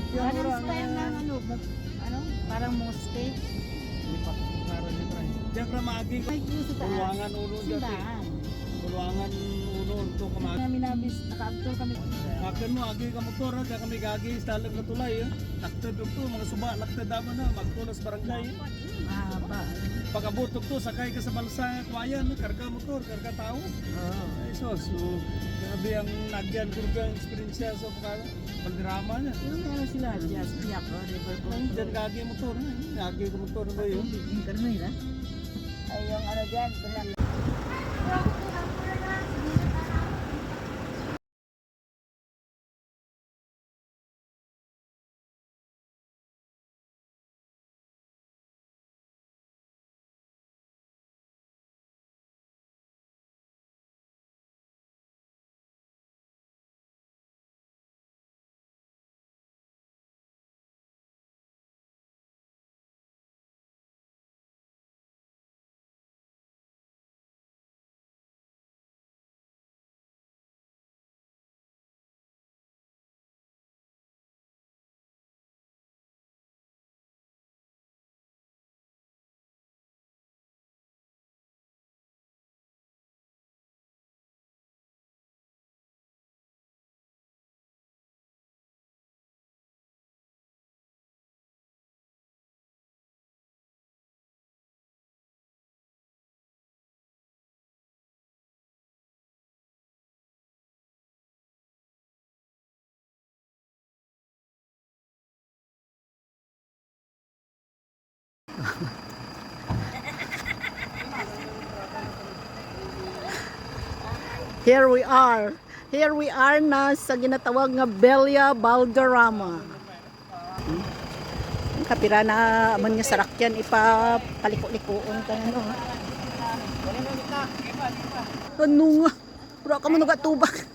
Parang style ng ano, parang moste. Lipat karon ni Tray. Diyan ra maagi ko. Ay, gusto taas. Puluangan uno dati. Simbahan. Puluangan uno to kamagi. Kami nabis, naka-abdol kami. Akin mo agi ka motor ha, kaya kami gagi stalag na tulay ha. Nakted to mga suba, nakted damo na magtulas barangay. Mahaba. Pagkabutok to sakay ka sa balsa kwayan, karga motor, karga tao. Oo. Ay so grabe ang nagyan kurga experience sa pagdrama niya. Yung meron sila, just piyak, river Ay, dyan gagi motor ha. Gagi ka motor ba yun? Yung karnoy na. Ay, yung ano dyan, Here we are. Here we are na sa ginatawag nga Belia Balderrama. Ang kapira na man nga sarakyan ipapaliko-likoon ka ano. Ano nga? Pura ka mo nagatubak.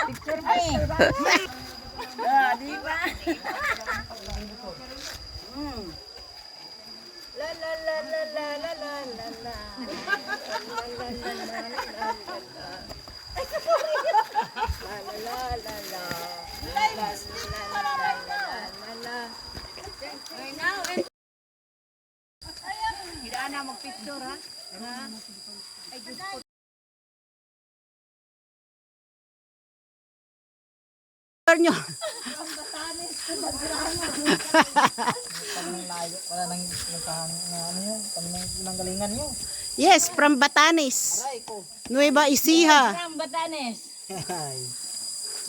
picture me. Di ba? La la la la la la la la la. Hindi na mag-picture ha? Ay, Diyos ko. Nyo. Wala nang ano yun, kami nang galingan nyo. Yes, from Batanes. Nueva Ecija. From Batanes.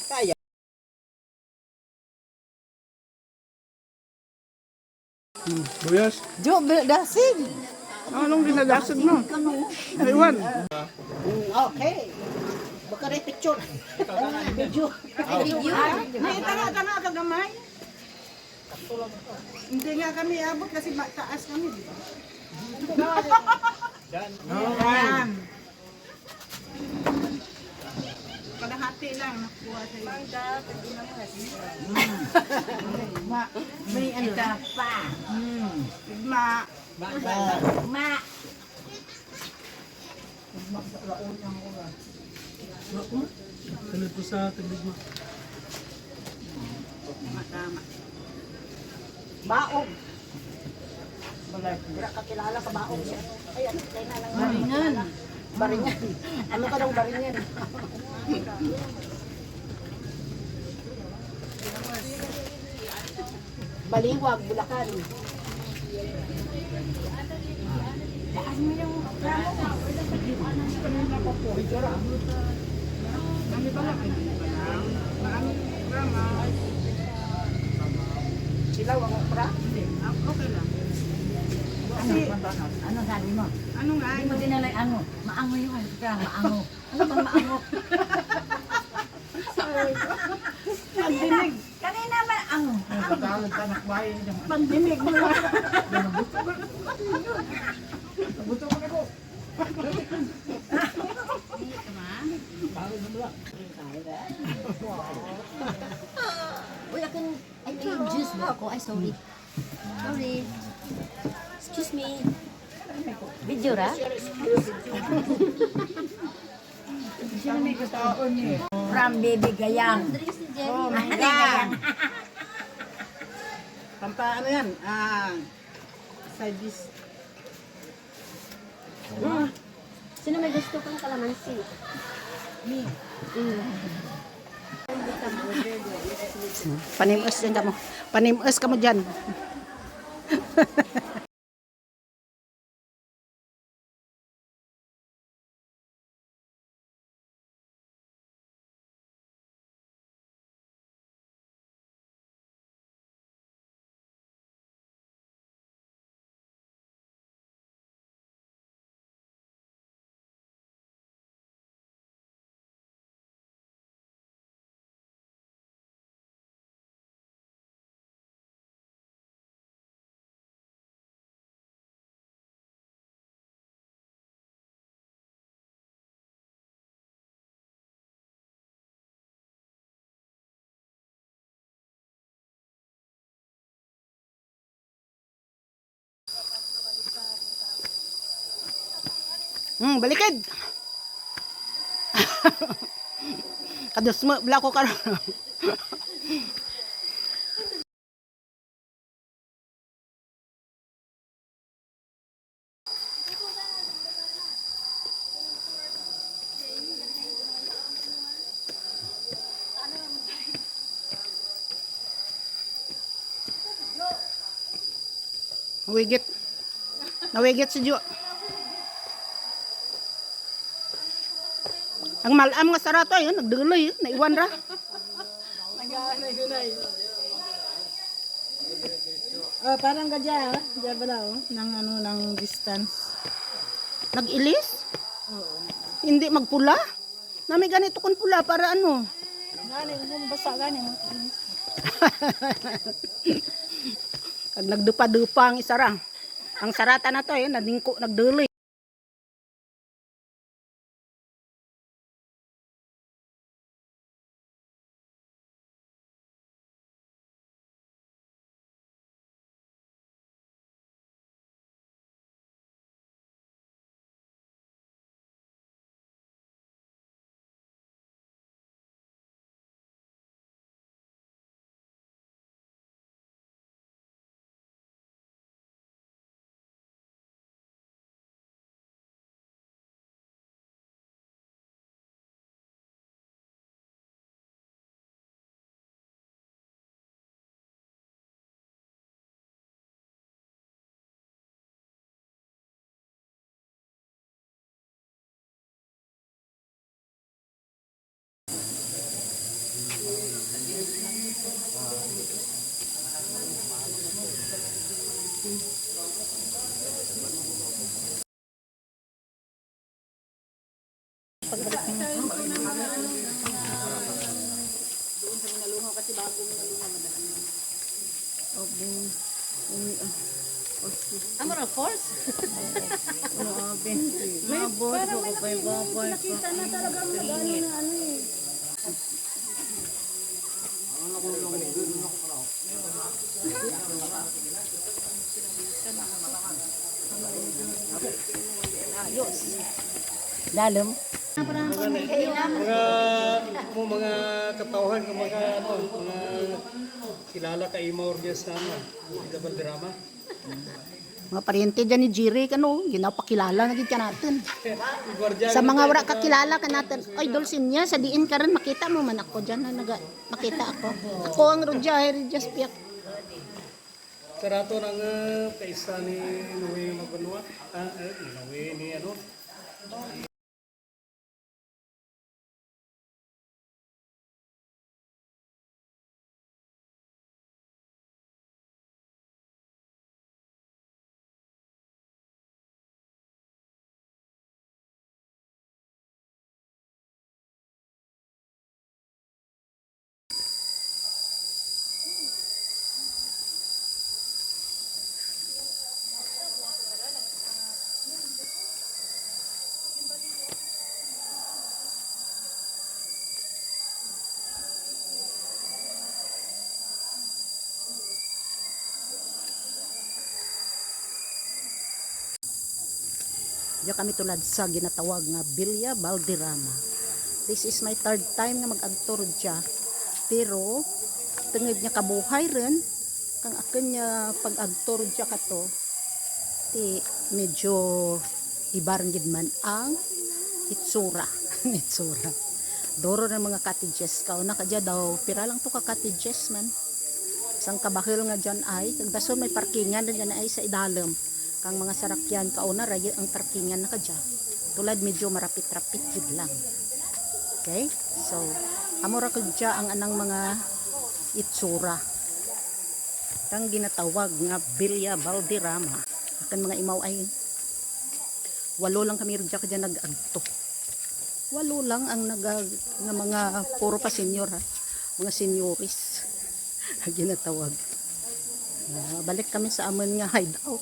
Kaya. Buyas. Jo, dasig. Anong ginadasad mo? Aywan. Okay. Baka rin picture. Video. Video. May tanga ka gamay. Hindi nga kami abot kasi taas kami. Yan. Kalahati lang nakuha sa iyo. May ano pa. Ma. Ma. Ano po sa taglig mo? Tama. Baog. Wala, hindi ka kilala sa baog. Ay, ano, kaya na lang. Baringan. Baringan. Ano ka daw baringan? Baliwag, Bulacan. Silaw ang okra? Okay lang. Kasi, Ano sabi mo? ano nga, Hindi mo dinala yung ano. Maango yung ano. Maango. Ano bang maango? pandinig. Kanina maango. Pandinig mo lang. Uy, I can juice ba ako? Ay, sorry. Sorry. Excuse me. video ra. From Baby Gayang. Oh, mangga. Pampa ano yan? Side dish. Sino may gusto kang kalamansi? Panimos din ka mo. Panimos ka mo dyan. Balikid. Kados mo, bala ko karon. Nawigit. Nawigit si Jo. Ang malam nga sarato ayun, nagduloy, naiwan ra. Oh, parang gadya, gadya ba daw? Nang ano, ng distance. Nag-ilis? Hindi magpula? Nami ganito kun pula para ano? Gani, basa gani mo. Kag nagdupa-dupa ang isa ra. Ang sarata na to ayun, nadingko, nagduloy. Amor of course. Nakita na talaga mag-ano na ano eh. Dalam. Mga katauhan ng mga ano, mga kilala kay Maurges na ano, double drama. Mga paryente dyan ni Jiri kano, ginapakilala na gid ka natin. Gwardiya Sa mga wala kakilala ka natin. Ay, Dulcin niya, sa diin ka rin, makita mo man ako dyan na makita ako. Ako ang Rodya, Rodya Spiak. Sarato ng kaisa ni Noe Magbanwa. Noe ni ano. Diya kami tulad sa ginatawag nga Villa Valderrama. This is my third time nga mag-agtor dya. Pero tungod niya kabuhay rin kang akin niya pag-agtor dya kato ti medyo ibarang gid man ang itsura. Itsura. Doro ng mga cottages ka una ka dya daw pira lang to ka cottages man. Sang kabahil nga dyan ay kagdason may parkingan na dyan ay sa idalom kang mga sarakyan kauna ray ang parkingan na ka dyan. Tulad medyo marapit-rapit gid lang. Okay? So amora ko dya ang anang mga itsura. Kang ginatawag nga Villa Valderrama. Akan mga imaw ay 8 lang kami dyan kadya nag-agto. 8 lang ang nga mga puro pa senior ha. Mga senioris. Ginatawag. Balik kami sa amon nga hideout.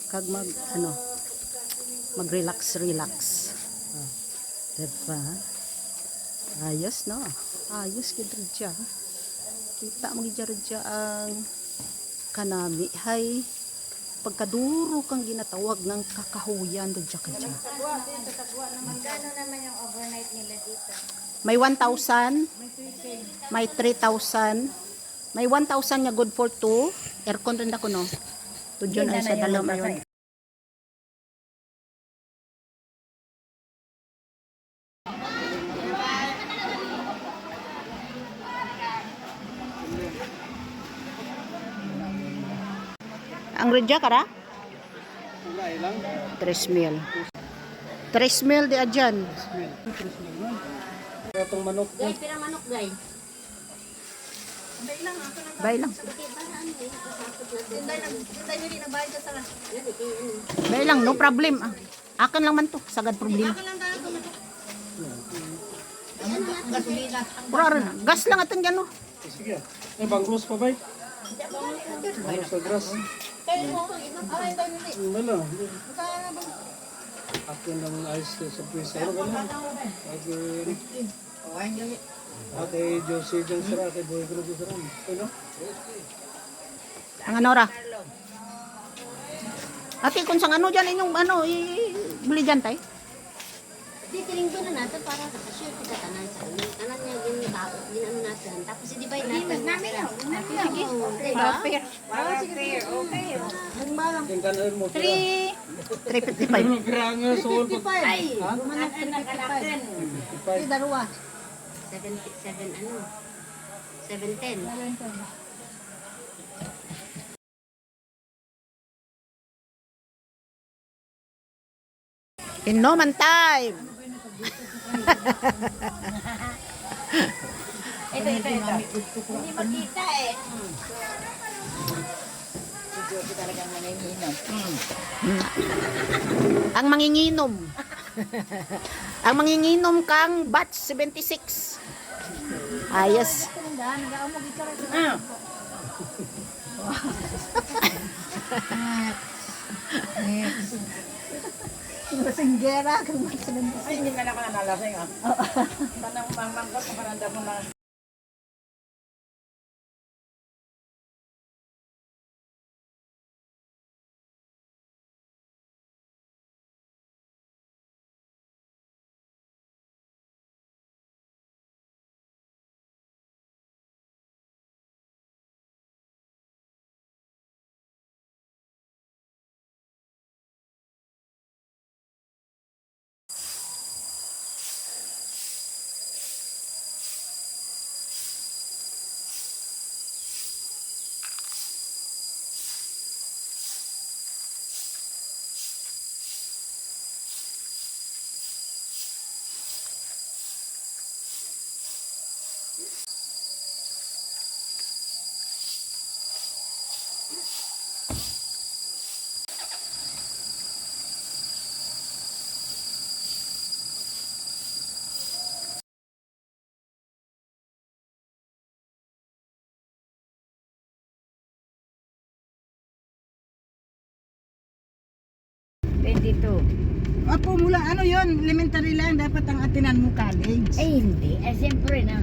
Kag mag-relax. Diba? Ayos no. Ayos gid dya. Kita mo gid dya ang kanami hay pagkaduro kang ginatawag ng kakahuyan dya kadya. Magkano naman yung overnight nila dito? May 1,000, may 3,000, may 1,000 nga good for 2. Aircon rin ako no. Tudyon ay sa dalom ayon. Ang redya kara? Wala lang. 3,000. 3,000 di adyan. Itong manok Gay, pirang manok, gay. Bay lang. Bay lang, no problem. Akin lang man to, sagad problema. Pura rin, gas lang atin dyan no. sige. Bangros pa ba? Bangros sa grass. Wala. Akin lang ayos sa pwesa. Ano ka na? Ate Josie dyan sira, ate Boy Gro sira. Ano? Ang ano ra? Ate, kung sang ano dyan inyong buli dyan tayo? Di, tiringgo na natin para sure kita tanan sa amin. Tanan niya ginano natin. Tapos i-divide natin. Namin yun. Diba? Yung kanan mo. 355. Granga, soon. 7 ano? 710. Inoman time. Ito. Hindi makita eh. Ang manginginom. Ang manginginom kang batch 76. Ayos. Singgera kang batch 76. Ay, hindi ka na nalasing ah. Tanang mamangkat, makaranda mo na. Apo mula ano yon, elementary lang dapat ang atinan mo college. Ay, hindi. Siyempre na.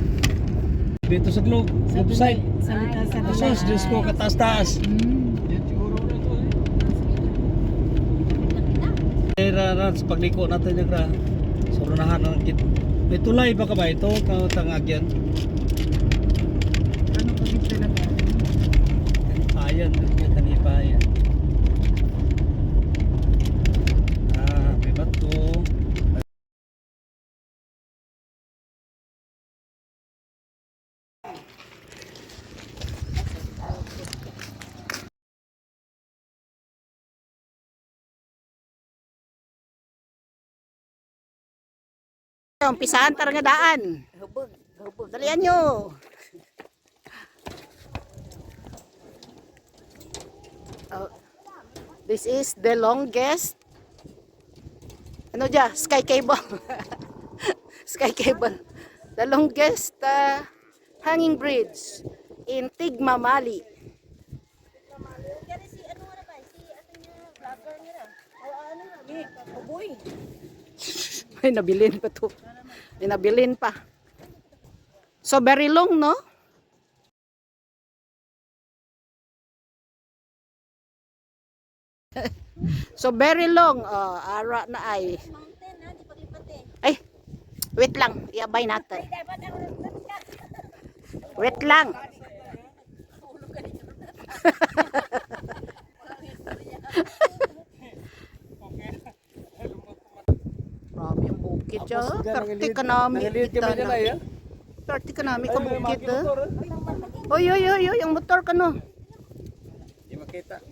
Dito sa globe site. Salita sa Sus, Diyos ko, kataas-taas. Rara sa pagliko natin yung ra. Surunahan ng kit. May tulay ba ka ba ito? Tangag yan. Ano pa dito na ba? Ayan, yung tanipayan. May bato. Umpisahan tara nga daan. Dalian nyo. Oh, this is the longest ano dyan? Sky cable. Sky cable. The longest hanging bridge in Tigmamali. May nabilin pa to. May nabilin pa. So very long, no? So very long. Oh, ara na ay. Ay, wait lang. Iabay natin. Wait lang. Grabe yung bukid siya. Perti ka namin. Nangiliit kami dyan ay, ah. Perti ka namin ka bukid. Oy, oy, oy, oy. Ang motor ka no. Hindi makita.